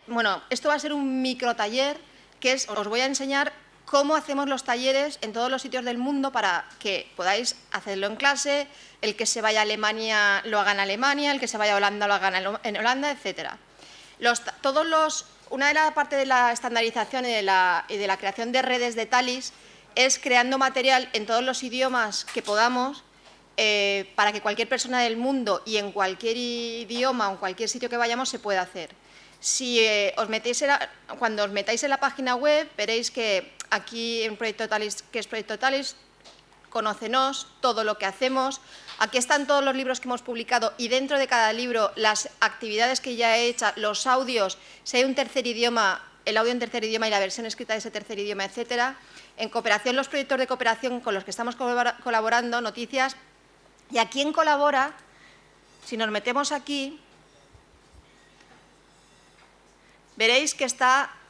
bueno, esto va a ser un microtaller que os voy a enseñar cómo hacemos los talleres en todos los sitios del mundo para que podáis hacerlo en clase, el que se vaya a Alemania lo haga en Alemania, el que se vaya a Holanda lo haga en Holanda, etc. Una de las partes de la estandarización y de la creación de redes de TALIS es creando material en todos los idiomas que podamos para que cualquier persona del mundo y en cualquier idioma o en cualquier sitio que vayamos se pueda hacer. Si cuando os metáis en la página web, veréis que aquí en Proyecto TALIS, que es Proyecto TALIS, conócenos, todo lo que hacemos. Aquí están todos los libros que hemos publicado y dentro de cada libro las actividades que ya he hecho, los audios, si hay un tercer idioma, el audio en tercer idioma y la versión escrita de ese tercer idioma, etcétera. En cooperación, los proyectos de cooperación con los que estamos colaborando, noticias. Y a quién colabora, si nos metemos aquí, veréis que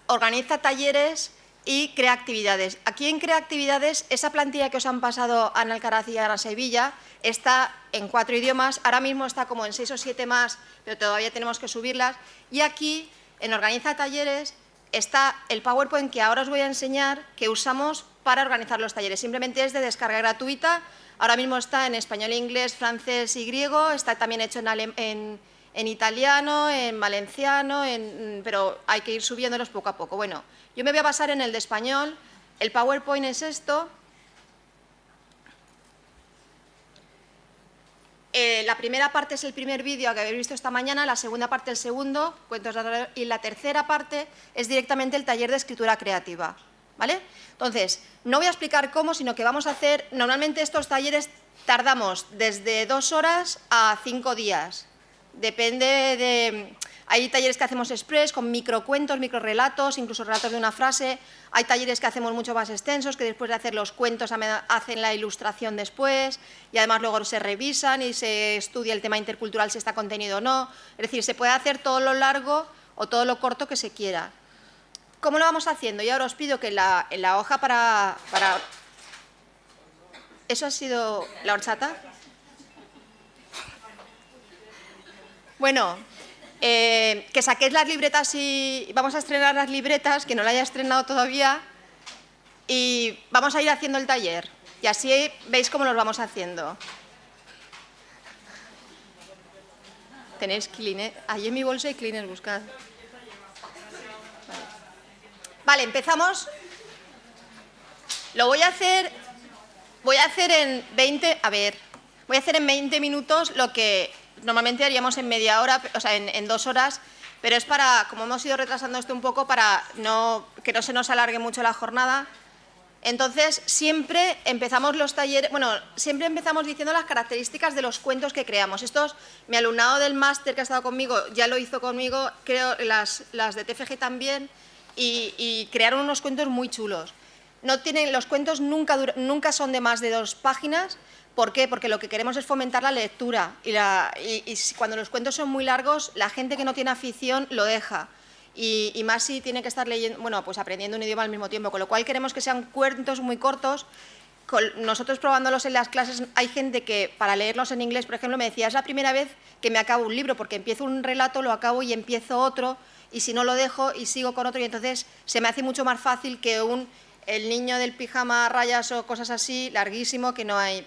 organiza talleres y crea actividades. Aquí en Crea Actividades, esa plantilla que os han pasado Ana Alcaraz y Ana Sevilla está en 4 idiomas, ahora mismo está como en 6 o 7 más, pero todavía tenemos que subirlas. Y aquí, en Organiza Talleres, está el PowerPoint que ahora os voy a enseñar, que usamos para organizar los talleres. Simplemente es de descarga gratuita, ahora mismo está en español, inglés, francés y griego, está también hecho en italiano, en valenciano, pero hay que ir subiéndolos poco a poco. Bueno, yo me voy a basar en el de español. El PowerPoint es esto. La primera parte es el primer vídeo que habéis visto esta mañana, la segunda parte el segundo, cuentos de horror, y la tercera parte es directamente el taller de escritura creativa. ¿Vale? Entonces, no voy a explicar cómo, sino que vamos a hacer… Normalmente estos talleres tardamos desde 2 horas a 5 días. Depende de… Hay talleres que hacemos express con microcuentos, microrelatos, incluso relatos de una frase. Hay talleres que hacemos mucho más extensos, que después de hacer los cuentos hacen la ilustración después y además luego se revisan y se estudia el tema intercultural si está contenido o no. Es decir, se puede hacer todo lo largo o todo lo corto que se quiera. ¿Cómo lo vamos haciendo? Y ahora os pido que en la hoja para… ¿Eso ha sido la horchata? Bueno, que saquéis las libretas y vamos a estrenar las libretas, que no la haya estrenado todavía, y vamos a ir haciendo el taller. Y así veis cómo los vamos haciendo. ¿Tenéis Kleenex? Ahí en mi bolsa hay Kleenex, buscad. Vale, empezamos. Lo voy a hacer en 20… A ver, voy a hacer en 20 minutos lo que normalmente haríamos en media hora, o sea, en 2 horas, pero es para, como hemos ido retrasando esto un poco, para que no se nos alargue mucho la jornada. Entonces, siempre empezamos los talleres… Bueno, siempre empezamos diciendo las características de los cuentos que creamos. Mi alumnado del máster que ha estado conmigo ya lo hizo conmigo, creo las de TFG también, y crearon unos cuentos muy chulos. Los cuentos nunca son de más de 2 páginas. ¿Por qué? Porque lo que queremos es fomentar la lectura y cuando los cuentos son muy largos, la gente que no tiene afición lo deja. Y más si tiene que estar leyendo, bueno, pues aprendiendo un idioma al mismo tiempo, con lo cual queremos que sean cuentos muy cortos. Nosotros probándolos en las clases, hay gente que para leerlos en inglés, por ejemplo, me decía, es la primera vez que me acabo un libro, porque empiezo un relato, lo acabo y empiezo otro, y si no lo dejo y sigo con otro, y entonces se me hace mucho más fácil que el niño del pijama a rayas o cosas así, larguísimo, que no hay…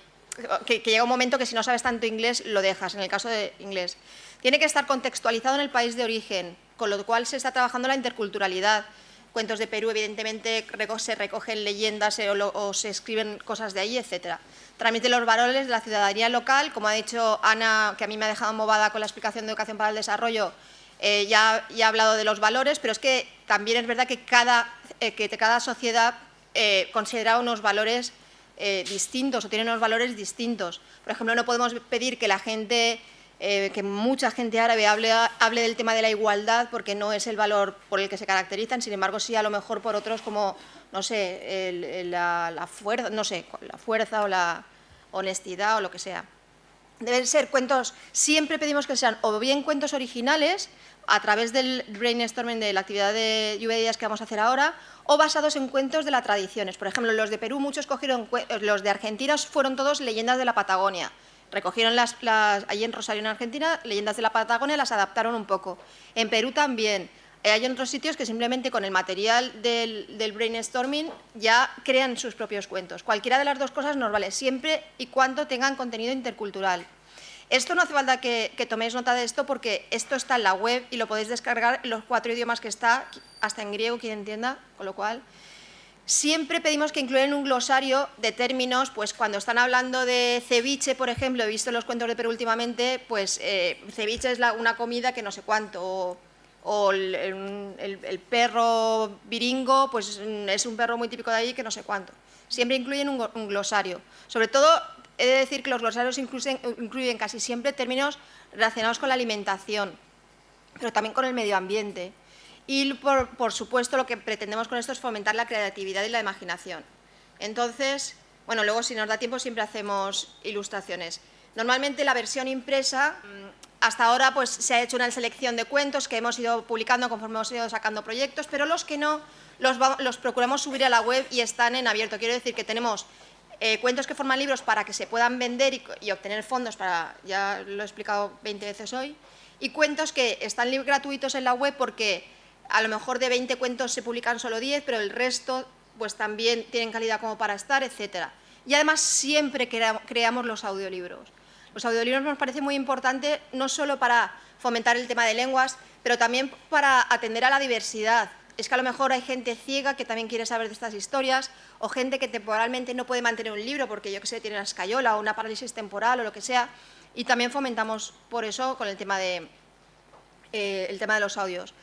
Que llega un momento que si no sabes tanto inglés lo dejas, en el caso de inglés. Tiene que estar contextualizado en el país de origen, con lo cual se está trabajando la interculturalidad. Cuentos de Perú, evidentemente, se recogen leyendas o se escriben cosas de ahí, etc. Transmite los valores de la ciudadanía local, como ha dicho Ana, que a mí me ha dejado embobada con la explicación de Educación para el Desarrollo, ya ha hablado de los valores, pero es que también es verdad que cada sociedad considera unos valores distintos o tienen unos valores distintos. Por ejemplo, no podemos pedir que la gente, que mucha gente árabe hable del tema de la igualdad porque no es el valor por el que se caracterizan, sin embargo, sí a lo mejor por otros como, no sé, la fuerza o la honestidad o lo que sea. Deben ser cuentos, siempre pedimos que sean o bien cuentos originales, a través del brainstorming de la actividad de lluvia de ideas que vamos a hacer ahora, o basados en cuentos de las tradiciones. Por ejemplo, los de Perú, muchos cogieron, los de Argentina fueron todos leyendas de la Patagonia. Recogieron allí en Rosario, en Argentina, leyendas de la Patagonia, las adaptaron un poco. En Perú también. Hay otros sitios que simplemente con el material del brainstorming ya crean sus propios cuentos. Cualquiera de las dos cosas nos vale, siempre y cuando tengan contenido intercultural. Esto no hace falta que toméis nota de esto porque esto está en la web y lo podéis descargar en los 4 idiomas que está, hasta en griego, quien entienda, con lo cual siempre pedimos que incluyan un glosario de términos, pues cuando están hablando de ceviche, por ejemplo, he visto en los cuentos de Perú últimamente, pues ceviche es una comida que no sé cuánto, o el perro viringo, pues es un perro muy típico de ahí que no sé cuánto. Siempre incluyen un glosario. Sobre todo, he de decir que los glosarios incluyen casi siempre términos relacionados con la alimentación, pero también con el medio ambiente. Y, por supuesto, lo que pretendemos con esto es fomentar la creatividad y la imaginación. Entonces, bueno, luego si nos da tiempo siempre hacemos ilustraciones. Normalmente la versión impresa, hasta ahora pues se ha hecho una selección de cuentos que hemos ido publicando conforme hemos ido sacando proyectos, pero los que no los procuramos subir a la web y están en abierto. Quiero decir que tenemos cuentos que forman libros para que se puedan vender y obtener fondos para, ya lo he explicado 20 veces hoy, y cuentos que están gratuitos en la web porque a lo mejor de 20 cuentos se publican solo 10, pero el resto pues también tienen calidad como para estar, etcétera. Y además siempre creamos los audiolibros. Los audiolibros nos parece muy importante no solo para fomentar el tema de lenguas, pero también para atender a la diversidad. Es que a lo mejor hay gente ciega que también quiere saber de estas historias o gente que temporalmente no puede mantener un libro porque, yo qué sé, tiene una escayola o una parálisis temporal o lo que sea. Y también fomentamos por eso con el tema de los audios.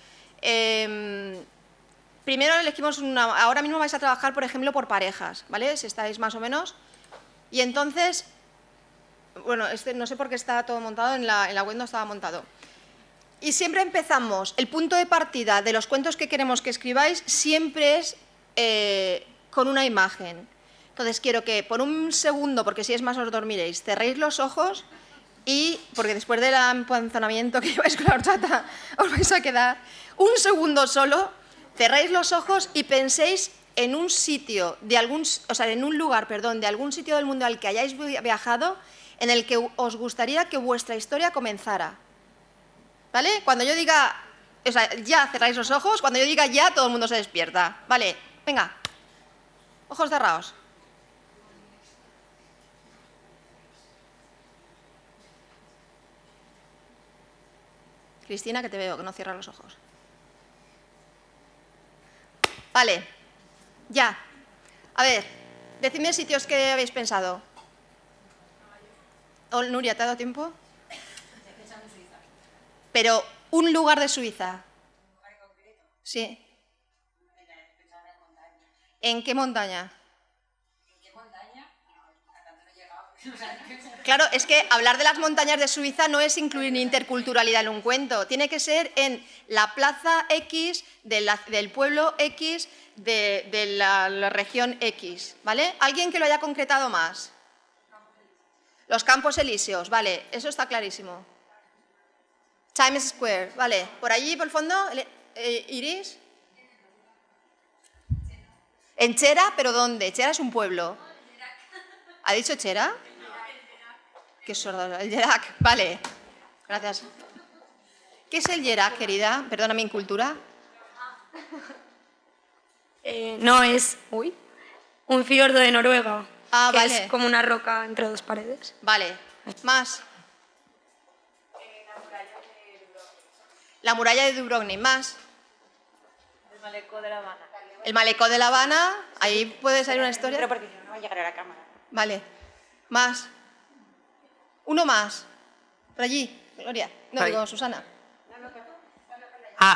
Primero elegimos ahora mismo vais a trabajar, por ejemplo, por parejas, ¿vale? Si estáis más o menos. Y entonces, bueno, no sé por qué está todo montado, en la web no estaba montado. Y siempre empezamos, el punto de partida de los cuentos que queremos que escribáis siempre es con una imagen. Entonces quiero que por un segundo, porque si es más os dormiréis, cerréis los ojos y, porque después del empanzonamiento que lleváis con la horchata os vais a quedar, un segundo solo, cerráis los ojos y penséis en un sitio, en un lugar, de algún sitio del mundo al que hayáis viajado en el que os gustaría que vuestra historia comenzara. ¿Vale? Cuando yo diga, ya cerráis los ojos, cuando yo diga ya, todo el mundo se despierta. Vale, venga, ojos cerrados. Cristina, que te veo, que no cierras los ojos. Vale, ya. A ver, decidme sitios que habéis pensado. Nuria, ¿te ha dado tiempo? Pero un lugar de Suiza. ¿Un lugar en concreto? Sí. ¿En qué montaña? ¿En qué montaña? A tanto no he llegado. Claro, es que hablar de las montañas de Suiza no es incluir interculturalidad en un cuento. Tiene que ser en la plaza X del pueblo X de la región X, ¿vale? ¿Alguien que lo haya concretado más? Los Campos Elíseos, vale, eso está clarísimo. Times Square, vale. ¿Por allí, por el fondo, Iris? ¿En Chera? ¿Pero dónde? Chera es un pueblo. ¿Ha dicho Chera? Qué sordo. El Llerac, vale. Gracias. ¿Qué es el Llerac, querida? Perdona mi incultura. No, es un fiordo de Noruega. Ah, que vale. Es como una roca entre dos paredes. Vale. Más. La muralla de Dubrovnik. Más. El malecón de La Habana. El malecón de La Habana. Ahí puede salir una historia. Pero porque si no, no llegaré a la cámara. Vale. Más. Uno más. Por allí, Gloria. No, digo Susana.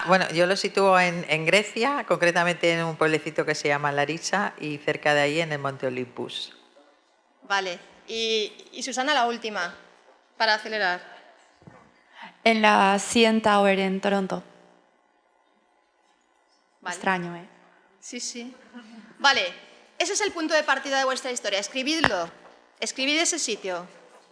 Bueno, yo lo sitúo en Grecia, concretamente en un pueblecito que se llama Larissa y cerca de ahí en el Monte Olympus. Vale. Y Susana, la última, para acelerar. En la CN Tower en Toronto. Vale. Extraño, ¿eh? Sí, sí. Vale, ese es el punto de partida de vuestra historia. Escribidlo. Escribid ese sitio.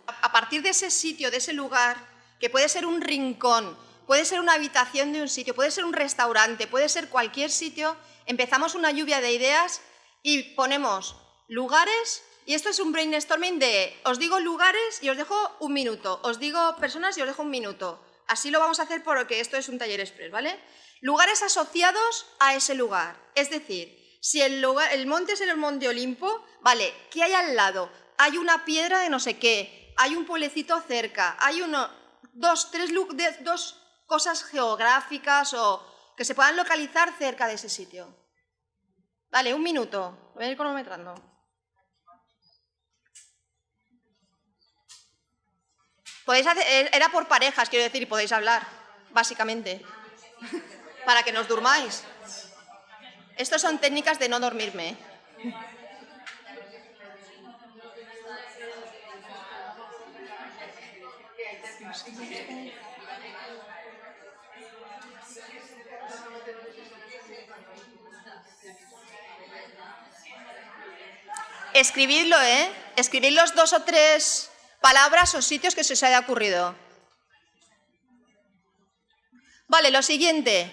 A partir de ese sitio, de ese lugar, que puede ser un rincón, puede ser una habitación de un sitio, puede ser un restaurante, puede ser cualquier sitio, empezamos una lluvia de ideas y ponemos lugares, y esto es un brainstorming de, os digo lugares y os dejo un minuto, os digo personas y os dejo un minuto. Así lo vamos a hacer porque esto es un taller express, ¿vale? Lugares asociados a ese lugar. Es decir, si el monte es el Monte Olimpo, vale, ¿qué hay al lado? Hay una piedra de no sé qué, hay un pueblecito cerca, hay dos cosas geográficas o que se puedan localizar cerca de ese sitio. Vale, 1 minuto, voy a ir cronometrando. Podéis hacer, era por parejas, quiero decir, y podéis hablar, básicamente, para que no os durmáis. Estas son técnicas de no dormirme. Escribidlo, ¿eh? Escribid los 2 o 3 palabras o sitios que se os haya ocurrido. Vale, lo siguiente.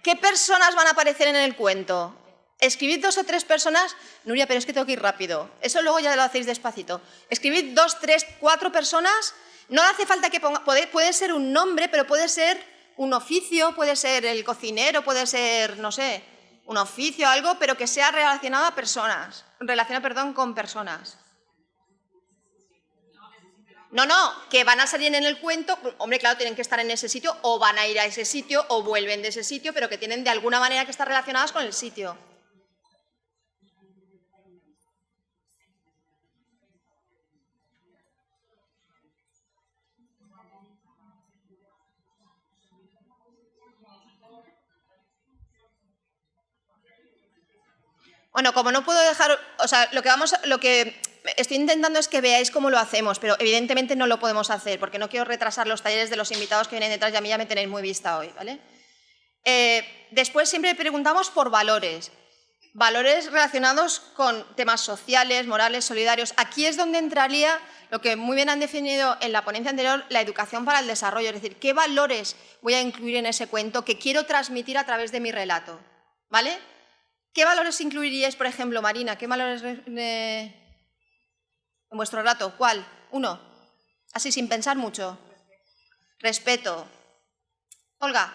¿Qué personas van a aparecer en el cuento? Escribid 2 o 3 personas. Nuria, pero es que tengo que ir rápido. Eso luego ya lo hacéis despacito. Escribid 2, 3, 4 personas. No hace falta que ponga... Puede ser un nombre, pero puede ser un oficio, puede ser el cocinero, puede ser, no sé, un oficio, algo, pero que sea relacionado a personas. Con personas. No, que van a salir en el cuento, hombre, claro, tienen que estar en ese sitio o van a ir a ese sitio o vuelven de ese sitio, pero que tienen de alguna manera que estar relacionadas con el sitio. Bueno, como no puedo dejar, o sea, lo que estoy intentando es que veáis cómo lo hacemos, pero evidentemente no lo podemos hacer porque no quiero retrasar los talleres de los invitados que vienen detrás y a mí ya me tenéis muy vista hoy, ¿vale? Después siempre preguntamos por valores relacionados con temas sociales, morales, solidarios. Aquí es donde entraría lo que muy bien han definido en la ponencia anterior, la educación para el desarrollo, es decir, qué valores voy a incluir en ese cuento que quiero transmitir a través de mi relato, ¿vale? ¿Qué valores incluiríais, por ejemplo, Marina? ¿Qué valores en vuestro relato? ¿Cuál? 1. Así, sin pensar mucho. Respeto. Olga.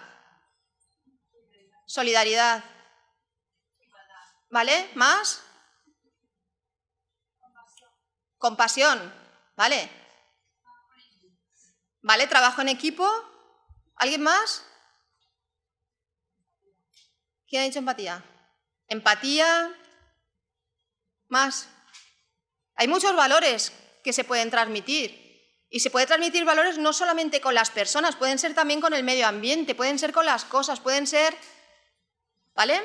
Solidaridad. ¿Vale? ¿Más? Compasión. ¿Vale? ¿Vale? Trabajo en equipo. ¿Alguien más? ¿Quién ha dicho empatía? Empatía. ¿Más? Hay muchos valores que se pueden transmitir. Y se puede transmitir valores no solamente con las personas, pueden ser también con el medio ambiente, pueden ser con las cosas, pueden ser... ¿Vale?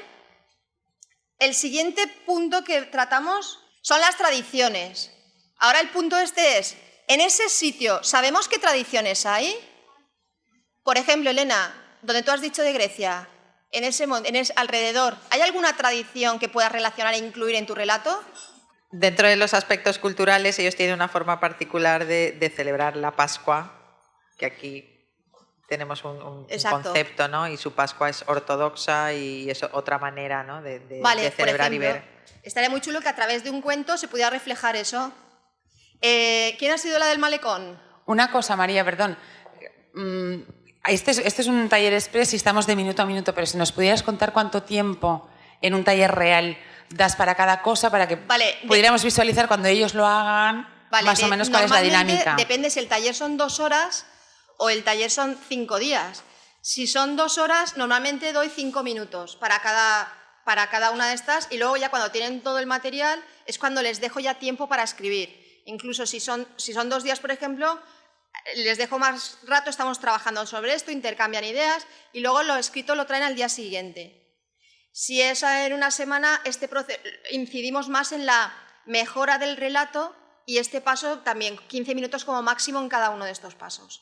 El siguiente punto que tratamos son las tradiciones. Ahora el punto este es, en ese sitio, ¿sabemos qué tradiciones hay? Por ejemplo, Elena, donde tú has dicho de Grecia, en ese alrededor, ¿hay alguna tradición que puedas relacionar e incluir en tu relato? Dentro de los aspectos culturales, ellos tienen una forma particular de celebrar la Pascua, que aquí tenemos un concepto, ¿no? Y su Pascua es ortodoxa y es otra manera, ¿no? de celebrar y ver. Estaría muy chulo que a través de un cuento se pudiera reflejar eso. ¿Quién ha sido la del malecón? Una cosa, María, perdón. Este es un taller express y estamos de minuto a minuto, pero si nos pudieras contar cuánto tiempo en un taller real das para cada cosa, para que pudiéramos visualizar cuando ellos lo hagan, más o menos cuál es la dinámica. Depende si el taller son 2 horas o el taller son 5 días. Si son 2 horas, normalmente doy 5 minutos para cada una de estas y luego ya cuando tienen todo el material es cuando les dejo ya tiempo para escribir. Incluso si son 2 días, por ejemplo, les dejo más rato, estamos trabajando sobre esto, intercambian ideas y luego lo escrito lo traen al día siguiente. Si es en una semana, incidimos más en la mejora del relato y este paso también 15 minutos como máximo en cada uno de estos pasos,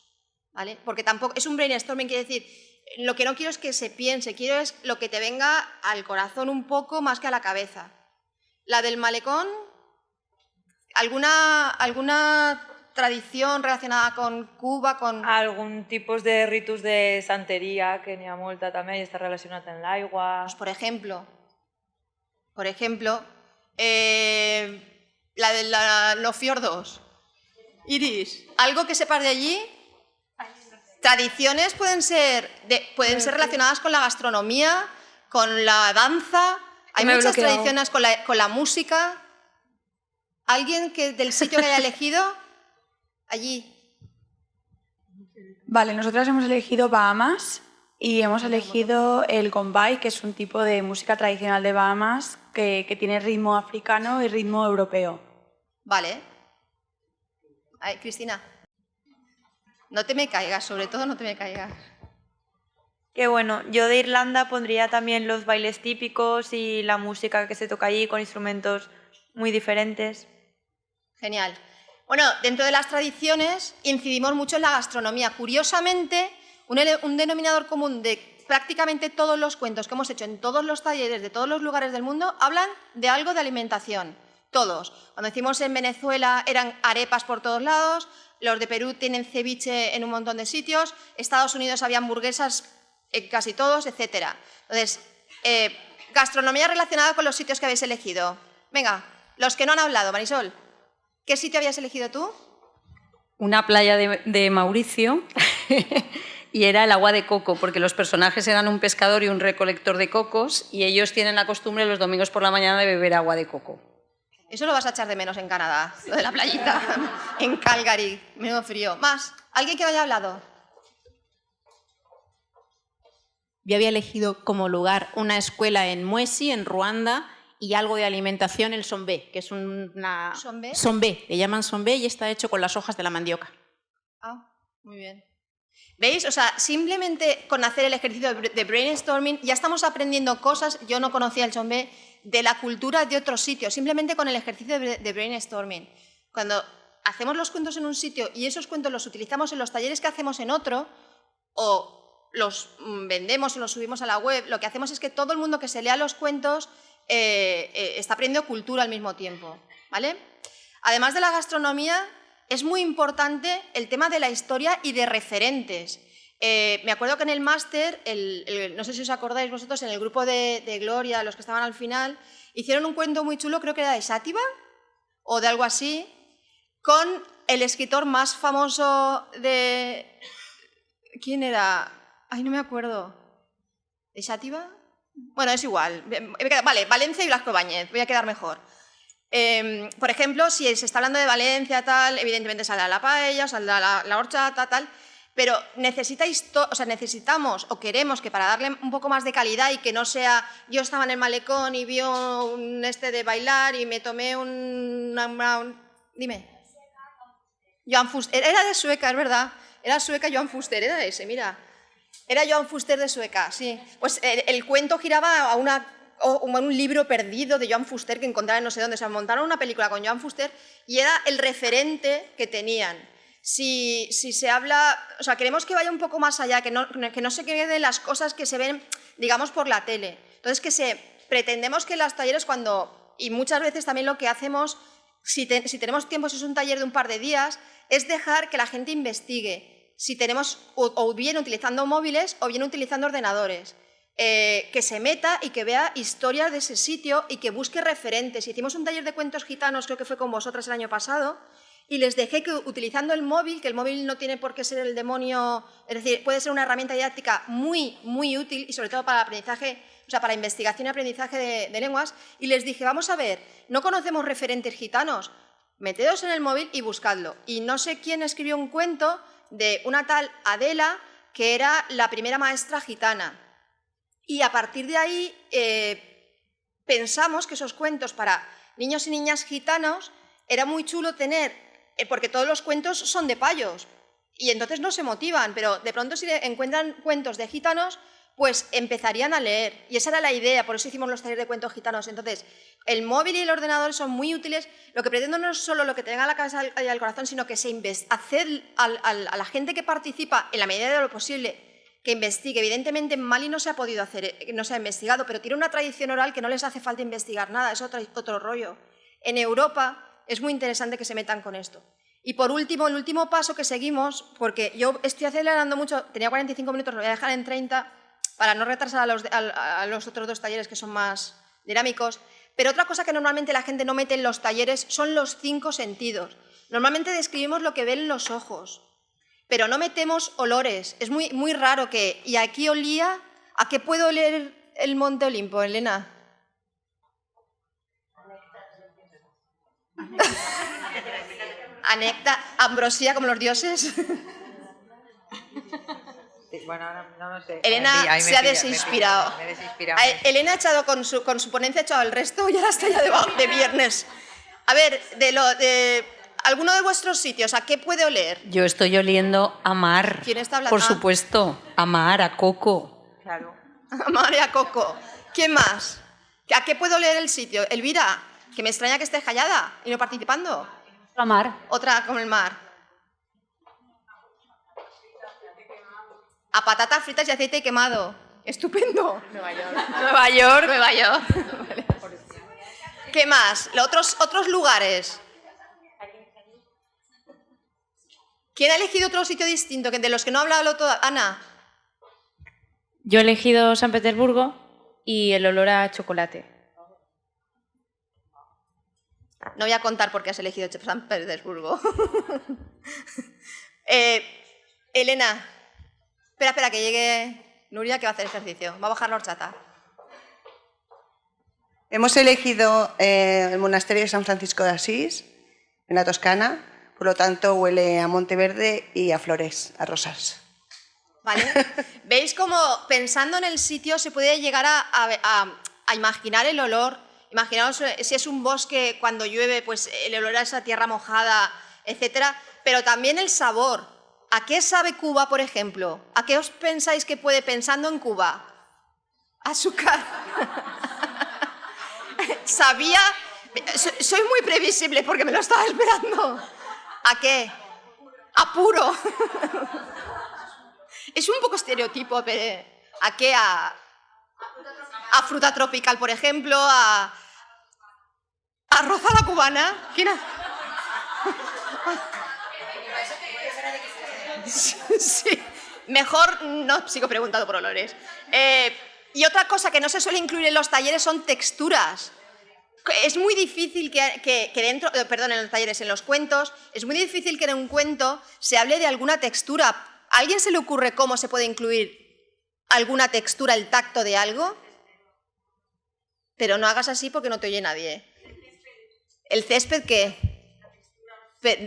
¿vale? Porque tampoco es un brainstorming, quiere decir, lo que no quiero es que se piense, quiero es lo que te venga al corazón un poco más que a la cabeza. La del malecón, ¿alguna tradición relacionada con Cuba, con... Algun tipus de ritus de santeria que n'hi ha molta també i està relacionat amb l'aigua. Pues por ejemplo, la de los fiordos. Iris, ¿algo que sepas de allí? tradiciones pueden ser relacionadas con la gastronomía, con la danza. Hay muchas tradiciones con la música. ¿Alguien del sitio que haya elegido? Allí. Vale, nosotras hemos elegido Bahamas y hemos elegido el gombay, que es un tipo de música tradicional de Bahamas que tiene ritmo africano y ritmo europeo. Vale. Ay, Cristina. No te me caigas, sobre todo no te me caigas. Que bueno, yo de Irlanda pondría también los bailes típicos y la música que se toca allí con instrumentos muy diferentes. Genial. Bueno, dentro de las tradiciones incidimos mucho en la gastronomía. Curiosamente, un denominador común de prácticamente todos los cuentos que hemos hecho en todos los talleres de todos los lugares del mundo hablan de algo de alimentación. Todos. Cuando hicimos en Venezuela eran arepas por todos lados, los de Perú tienen ceviche en un montón de sitios, Estados Unidos había hamburguesas en casi todos, etc. Entonces, gastronomía relacionada con los sitios que habéis elegido. Venga, los que no han hablado, Marisol. ¿Qué sitio habías elegido tú? Una playa de Mauricio y era el agua de coco, porque los personajes eran un pescador y un recolector de cocos y ellos tienen la costumbre los domingos por la mañana de beber agua de coco. Eso lo vas a echar de menos en Canadá, lo de la playita, en Calgary, menudo frío. ¿Más? ¿Alguien que no haya hablado? Yo había elegido como lugar una escuela en Mwesi, en Ruanda, y algo de alimentación, el sombé, que es una... ¿Sombé? Sombé, le llaman sombé y está hecho con las hojas de la mandioca. Ah, muy bien. ¿Veis? O sea, simplemente con hacer el ejercicio de brainstorming ya estamos aprendiendo cosas, yo no conocía el sombé, de la cultura de otros sitios, simplemente con el ejercicio de brainstorming. Cuando hacemos los cuentos en un sitio y esos cuentos los utilizamos en los talleres que hacemos en otro, o los vendemos o los subimos a la web, lo que hacemos es que todo el mundo que se lea los cuentos está aprendiendo cultura al mismo tiempo, ¿vale? Además de la gastronomía, es muy importante el tema de la historia y de referentes. Me acuerdo que en el máster, no sé si os acordáis vosotros, en el grupo de Gloria, los que estaban al final, hicieron un cuento muy chulo, creo que era de Sátiva, o de algo así, con el escritor más famoso de... ¿Quién era? Ay, no me acuerdo. ¿De Sátiva? Bueno, es igual. Vale, Valencia y Blasco Ibáñez, voy a quedar mejor. Por ejemplo, si se está hablando de Valencia, tal, evidentemente saldrá la paella, saldrá la horchata, tal, pero necesitamos o queremos que para darle un poco más de calidad y que no sea yo estaba en el malecón y vi un de bailar y me tomé dime. Joan Fuster, era de Sueca, es verdad, era sueca Joan Fuster, era ese, mira. Era Joan Fuster de Sueca, sí. Pues el cuento giraba a un libro perdido de Joan Fuster que encontraron no sé dónde. Se montaron una película con Joan Fuster y era el referente que tenían. Si se habla... O sea, queremos que vaya un poco más allá, que no se queden las cosas que se ven, digamos, por la tele. Entonces, pretendemos que los talleres y muchas veces también lo que hacemos, si tenemos tiempo, si es un taller de un par de días, es dejar que la gente investigue. Si tenemos, o bien utilizando móviles o bien utilizando ordenadores, que se meta y que vea historias de ese sitio y que busque referentes. Hicimos un taller de cuentos gitanos, creo que fue con vosotras el año pasado, y les dejé que utilizando el móvil, que el móvil no tiene por qué ser el demonio, es decir, puede ser una herramienta didáctica muy, muy útil y sobre todo para el aprendizaje, o sea, para investigación y aprendizaje de lenguas, y les dije, vamos a ver, no conocemos referentes gitanos, metedos en el móvil y buscadlo. Y no sé quién escribió un cuento de una tal Adela, que era la primera maestra gitana. Y a partir de ahí pensamos que esos cuentos para niños y niñas gitanos era muy chulo tener, porque todos los cuentos son de payos, y entonces no se motivan, pero de pronto si encuentran cuentos de gitanos, pues empezarían a leer. Y esa era la idea, por eso hicimos los talleres de cuentos gitanos. Entonces, el móvil y el ordenador son muy útiles. Lo que pretendo no es solo lo que tenga la cabeza y el corazón, sino que hacer a la gente que participa, en la medida de lo posible, que investigue. Evidentemente, en Mali no se ha podido hacer, no se ha investigado, pero tiene una tradición oral que no les hace falta investigar nada, es otro rollo. En Europa es muy interesante que se metan con esto. Y por último, el último paso que seguimos, porque yo estoy acelerando mucho, tenía 45 minutos, lo voy a dejar en 30, para no retrasar a los otros dos talleres que son más dinámicos. Pero otra cosa que normalmente la gente no mete en los talleres son los 5 sentidos. Normalmente describimos lo que ven los ojos. pero no metemos olores. Es muy, muy raro que... Y aquí olía... ¿A qué puede oler el Monte Olimpo, Elena? A néctar, ambrosía como los dioses. Bueno, ahora no lo sé. Elena se ha desinspirado. Me he desinspirado. Elena ha echado con su ponencia, ha echado el resto y ahora está ya de viernes. A ver, ¿alguno de vuestros sitios a qué puede oler? Yo estoy oliendo a mar. ¿Quién está hablando? Por supuesto, a mar, a coco. Claro. A mar y a coco. ¿Quién más? ¿A qué puede oler el sitio? Elvira, que me extraña que estés callada y no participando. A mar. Otra como el mar. A patatas fritas y aceite quemado. Estupendo. Nueva York. Nueva York. Nueva York. Vale. ¿Qué más? Otros lugares. ¿Quién ha elegido otro sitio distinto de los que no ha hablado toda? Ana. Yo he elegido San Petersburgo y el olor a chocolate. No voy a contar por qué has elegido San Petersburgo. Elena. Espera, que llegue Nuria, que va a hacer ejercicio. Va a bajar la horchata. Hemos elegido el monasterio de San Francisco de Asís, en la Toscana, por lo tanto huele a Monteverde y a flores, a rosas. ¿Vale? ¿Veis cómo pensando en el sitio se puede llegar a imaginar el olor? Imaginaos si es un bosque cuando llueve, pues el olor a esa tierra mojada, etcétera, pero también el sabor. ¿A qué sabe Cuba, por ejemplo? ¿A qué os pensáis que puede pensando en Cuba? Azúcar. Sabía... Soy muy previsible porque me lo estaba esperando. ¿A qué? A puro. Es un poco estereotipo, pero ¿a qué? A fruta tropical, por ejemplo, a arroz a la cubana. ¿Quién ha... Sí, mejor no sigo preguntando por olores. Y otra cosa que no se suele incluir en los talleres son texturas. Es muy difícil que dentro, perdón, en los talleres, en los cuentos, es muy difícil que en un cuento se hable de alguna textura. ¿A alguien se le ocurre cómo se puede incluir alguna textura, el tacto de algo? Pero no hagas así porque no te oye nadie. ¿El césped qué?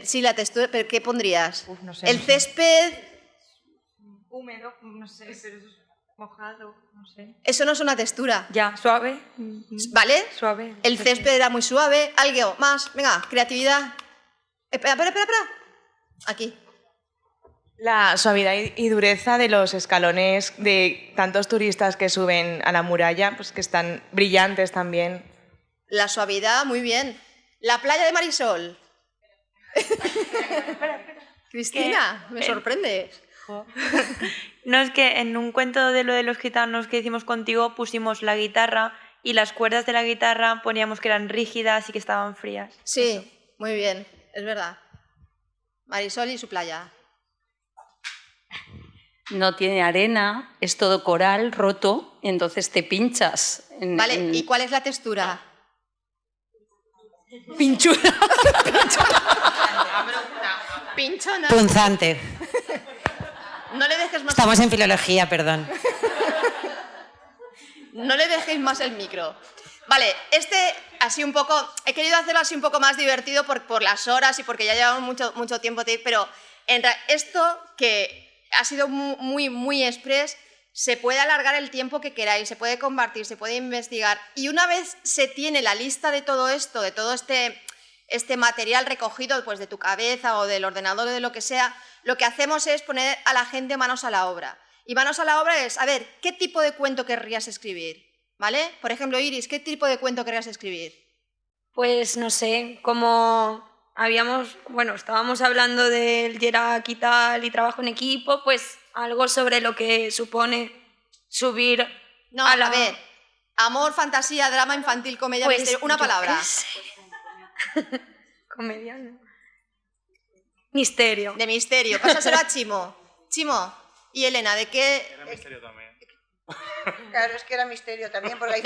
Sí, la textura, ¿pero qué pondrías? No sé, el césped... Húmedo, no sé, pero eso es mojado, no sé. Eso no es una textura. Ya, suave. ¿Vale? Suave. El césped era muy suave. Algo más. Venga, creatividad. Espera. Aquí. La suavidad y dureza de los escalones de tantos turistas que suben a la muralla, pues que están brillantes también. La suavidad, muy bien. La playa de Marisol. Cristina, me sorprendes. No, es que en un cuento de lo de los gitanos que hicimos contigo pusimos la guitarra y las cuerdas de la guitarra poníamos que eran rígidas y que estaban frías. Sí, eso. Muy bien, es verdad. Marisol y su playa. No tiene arena, es todo coral roto, entonces te pinchas. Vale, ¿y cuál es la textura? Pinchura. Pinchona. Punzante. No le dejes más... Estamos en filología, perdón. No le dejéis más el micro. Vale, así un poco... He querido hacerlo así un poco más divertido por las horas y porque ya llevamos mucho tiempo, pero esto que ha sido muy, muy express, se puede alargar el tiempo que queráis, se puede compartir, se puede investigar. Y una vez se tiene la lista de todo esto, de todo este material recogido pues, de tu cabeza o del ordenador o de lo que sea, lo que hacemos es poner a la gente manos a la obra. Y manos a la obra es, a ver, ¿qué tipo de cuento querrías escribir? ¿Vale? Por ejemplo, Iris, ¿qué tipo de cuento querrías escribir? Pues no sé, como estábamos hablando del Gerac y tal y trabajo en equipo, pues algo sobre lo que supone subir a ver, amor, fantasía, drama, infantil, comedia, pues, misterio, una palabra. Comedia, ¿no? Misterio. De misterio. Pásaselo a Chimo. Chimo y Elena, ¿de qué? Era misterio también. Claro, es que era misterio también, porque hay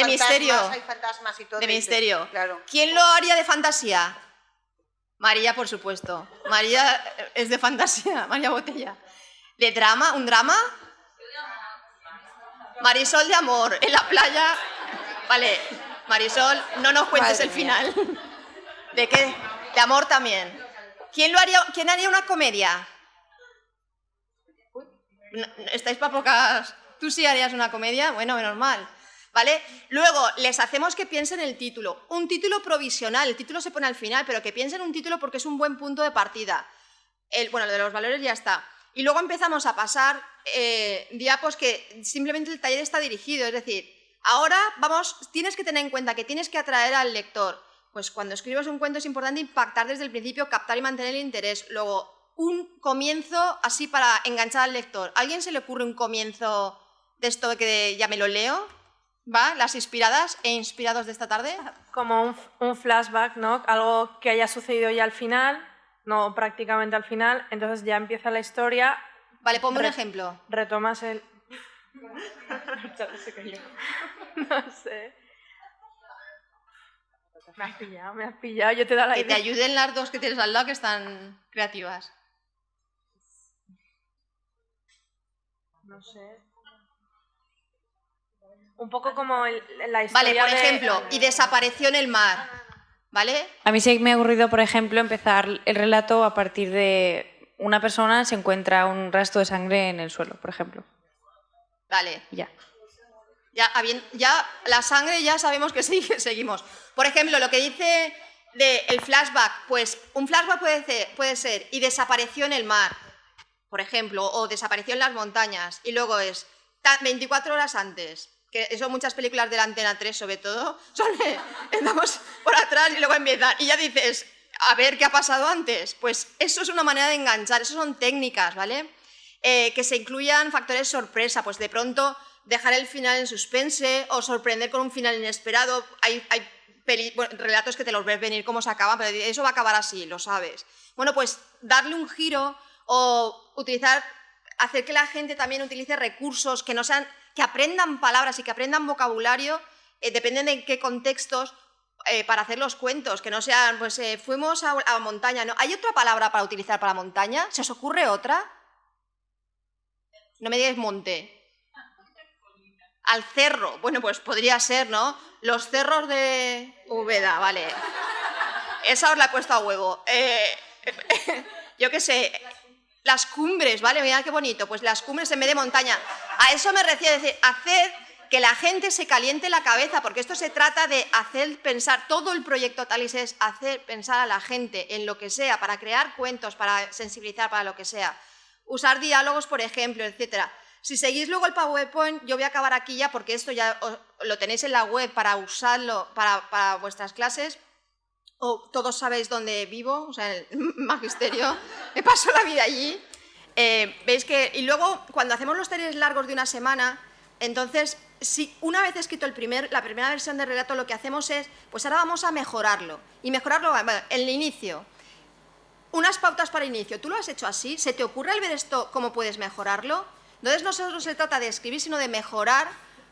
fantasmas y todo. De misterio. Claro. ¿Quién lo haría de fantasía? María, por supuesto. María es de fantasía, María Botella. ¿De drama? ¿Un drama? Marisol de amor, en la playa. Vale, Marisol, no nos cuentes el final. ¿De qué? De amor también. ¿Quién haría una comedia? ¿Estáis para pocas? ¿Tú sí harías una comedia? Bueno, menos mal. ¿Vale? Luego, les hacemos que piensen el título. Un título provisional, el título se pone al final, pero que piensen un título porque es un buen punto de partida. Bueno, lo de los valores ya está. Y luego empezamos a pasar diapos que simplemente el taller está dirigido. Es decir, ahora tienes que tener en cuenta que tienes que atraer al lector. Pues cuando escribes un cuento es importante impactar desde el principio, captar y mantener el interés. Luego, un comienzo así para enganchar al lector. ¿A alguien se le ocurre un comienzo de esto que ya me lo leo? ¿Va? Las inspiradas e inspirados de esta tarde. Como un flashback, ¿no? Algo que haya sucedido ya al final, no prácticamente al final, entonces ya empieza la historia. Vale, ponme un ejemplo. Retomas el... No sé. Me has pillado, yo te he dado la idea. Que te ayuden las dos que tienes al lado que están creativas. No sé. Un poco como la historia. Vale, por ejemplo, y desapareció en el mar. ¿Vale? A mí sí me ha ocurrido, por ejemplo, empezar el relato a partir de una persona se encuentra un rastro de sangre en el suelo, por ejemplo. Vale. Ya. Ya la sangre ya sabemos que seguimos. Por ejemplo, lo que dice el flashback, pues un flashback puede ser y desapareció en el mar, por ejemplo, o desapareció en las montañas, y luego es 24 horas antes. Que eso muchas películas de la Antena 3 sobre todo, estamos por atrás y luego empiezan, y ya dices, a ver qué ha pasado antes. Pues eso es una manera de enganchar, eso son técnicas, ¿vale? Que se incluyan factores sorpresa, pues de pronto dejar el final en suspense o sorprender con un final inesperado. Hay relatos que te los ves venir cómo se acaban, pero eso va a acabar así, lo sabes. Bueno, pues darle un giro o hacer que la gente también utilice recursos que no sean, que aprendan palabras y que aprendan vocabulario, dependen de qué contextos, para hacer los cuentos, que no sean, pues fuimos a montaña, ¿no? ¿Hay otra palabra para utilizar para montaña? ¿Se os ocurre otra? No me digáis monte. Al cerro, bueno, pues podría ser, ¿no? Los cerros de Úbeda, vale. Esa os la he puesto a huevo. Yo qué sé, las cumbres, ¿vale? Mira qué bonito, pues las cumbres en vez de montaña. A eso me refiero, es decir, hacer que la gente se caliente la cabeza, porque esto se trata de hacer pensar, todo el proyecto Talis es hacer pensar a la gente en lo que sea, para crear cuentos, para sensibilizar, para lo que sea. Usar diálogos, por ejemplo, etcétera. Si seguís luego el PowerPoint, yo voy a acabar aquí ya, porque esto ya lo tenéis en la web para usarlo para vuestras clases. O todos sabéis dónde vivo, o sea, el magisterio, me paso la vida allí. Veis que, y luego, cuando hacemos los talleres largos de una semana, entonces, si una vez escrito la primera versión del relato, lo que hacemos es, pues ahora vamos a mejorarlo. Y mejorarlo, bueno, el inicio. Unas pautas para inicio. ¿Tú lo has hecho así? ¿Se te ocurre al ver esto cómo puedes mejorarlo? Entonces, no solo se trata de escribir, sino de mejorar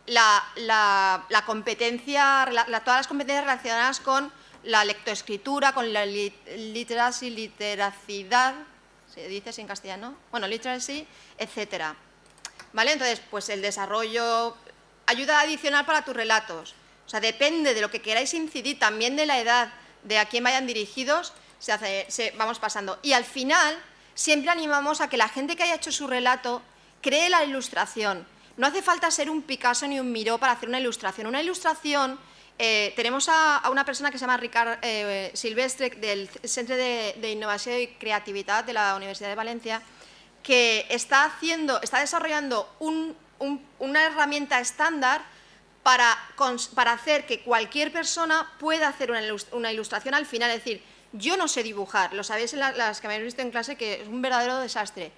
la competencia, todas las competencias relacionadas con la lectoescritura, con la literacidad, se dice así en castellano, bueno, literacy, etcétera. ¿Vale? Entonces, pues el desarrollo, ayuda adicional para tus relatos. O sea, depende de lo que queráis incidir, también de la edad, de a quién vayan dirigidos, vamos pasando. Y al final, siempre animamos a que la gente que haya hecho su relato cree la ilustración. No hace falta ser un Picasso ni un Miró para hacer una ilustración. Una ilustración, tenemos a una persona que se llama Ricard Silvestre, del Centro de Innovación y Creatividad de la Universidad de Valencia, que está desarrollando una herramienta estándar para hacer que cualquier persona pueda hacer una ilustración al final. Es decir, yo no sé dibujar, lo sabéis las que me habéis visto en clase, que es un verdadero desastre.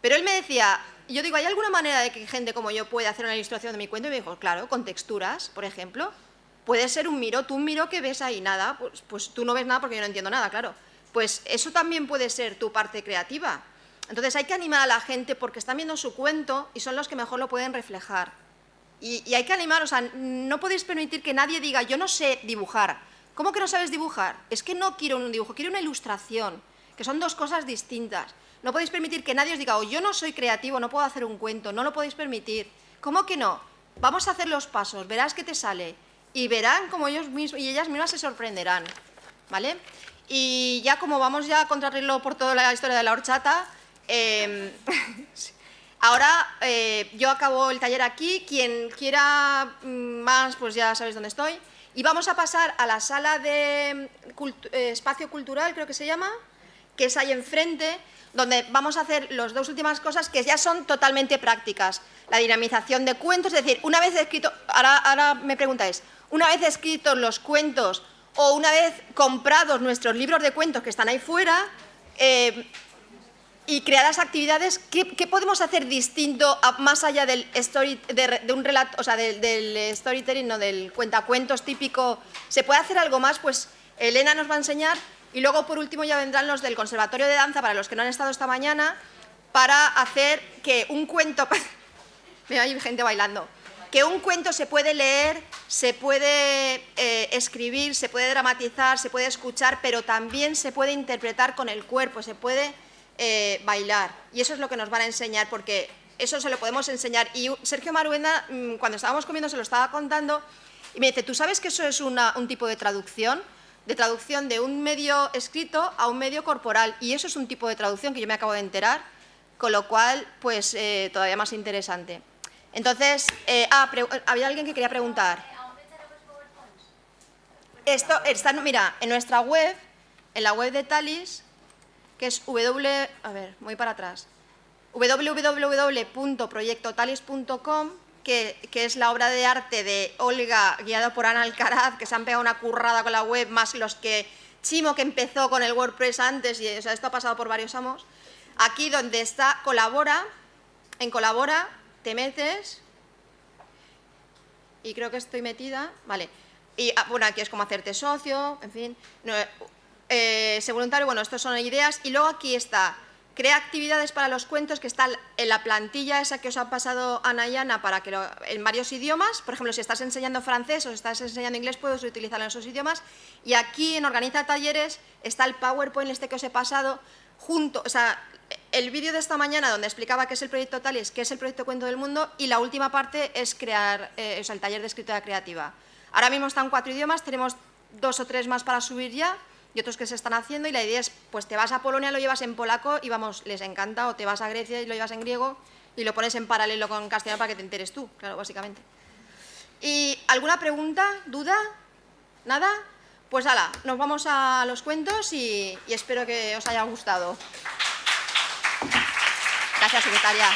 Pero él me decía, yo digo, ¿hay alguna manera de que gente como yo pueda hacer una ilustración de mi cuento? Y me dijo, claro, con texturas, por ejemplo. Puede ser un Miró, tú un Miró que ves ahí nada, pues tú no ves nada porque yo no entiendo nada, claro. Pues eso también puede ser tu parte creativa. Entonces hay que animar a la gente porque están viendo su cuento y son los que mejor lo pueden reflejar. Y hay que animar, o sea, no podéis permitir que nadie diga, yo no sé dibujar. ¿Cómo que no sabes dibujar? Es que no quiero un dibujo, quiero una ilustración, que son dos cosas distintas. No podéis permitir que nadie os diga, yo no soy creativo, no puedo hacer un cuento, no lo podéis permitir. ¿Cómo que no? Vamos a hacer los pasos, verás qué te sale. Y verán como ellos mismos y ellas mismas se sorprenderán, ¿vale? Y ya como vamos ya a contrarreloj por toda la historia de la horchata, ahora yo acabo el taller aquí, quien quiera más, pues ya sabéis dónde estoy. Y vamos a pasar a la sala de espacio cultural, creo que se llama, que es ahí enfrente, donde vamos a hacer las dos últimas cosas que ya son totalmente prácticas. La dinamización de cuentos, es decir, una vez escrito, ahora me preguntáis, una vez escritos los cuentos o una vez comprados nuestros libros de cuentos que están ahí fuera y creadas actividades, ¿qué podemos hacer distinto más allá del de un relato, o sea, del storytelling, no del cuentacuentos típico? ¿Se puede hacer algo más? Pues Elena nos va a enseñar. Y luego, por último, ya vendrán los del Conservatorio de Danza, para los que no han estado esta mañana, para hacer que un cuento... Mira, hay gente bailando. Que un cuento se puede leer, se puede escribir, se puede dramatizar, se puede escuchar, pero también se puede interpretar con el cuerpo, se puede bailar. Y eso es lo que nos van a enseñar, porque eso se lo podemos enseñar. Y Sergio Maruenda, cuando estábamos comiendo, se lo estaba contando, y me dice, ¿tú sabes que eso es un tipo de traducción? De traducción de un medio escrito a un medio corporal, y eso es un tipo de traducción que yo me acabo de enterar, con lo cual, pues, todavía más interesante. Entonces, había alguien que quería preguntar. Esto está, mira, en nuestra web, en la web de Thalys, que es www.proyectothalys.com, que es la obra de arte de Olga, guiada por Ana Alcaraz, que se han pegado una currada con la web, más los que Chimo, que empezó con el WordPress antes, y o sea, esto ha pasado por varios amos. Aquí donde está Colabora, en Colabora te metes, y creo que estoy metida, vale, y bueno, aquí es como hacerte socio, en fin, ser voluntario, bueno, estas son ideas, y luego aquí está... Crea actividades para los cuentos, que está en la plantilla esa que os ha pasado Ana y Ana, para que en varios idiomas. Por ejemplo, si estás enseñando francés o si estás enseñando inglés, puedes utilizarlo en esos idiomas. Y aquí en Organiza Talleres está el PowerPoint que os he pasado, junto, o sea, el vídeo de esta mañana donde explicaba qué es el proyecto Thalys, qué es el proyecto Cuento del Mundo, y la última parte es crear, o sea, el taller de escritura creativa. Ahora mismo están 4 idiomas, tenemos 2 o 3 más para subir ya, y otros que se están haciendo, y la idea es, pues te vas a Polonia, lo llevas en polaco y vamos, les encanta, o te vas a Grecia y lo llevas en griego y lo pones en paralelo con castellano para que te enteres tú, claro, básicamente. ¿Y alguna pregunta, duda? ¿Nada? Pues hala, nos vamos a los cuentos y espero que os haya gustado. Gracias, secretaria.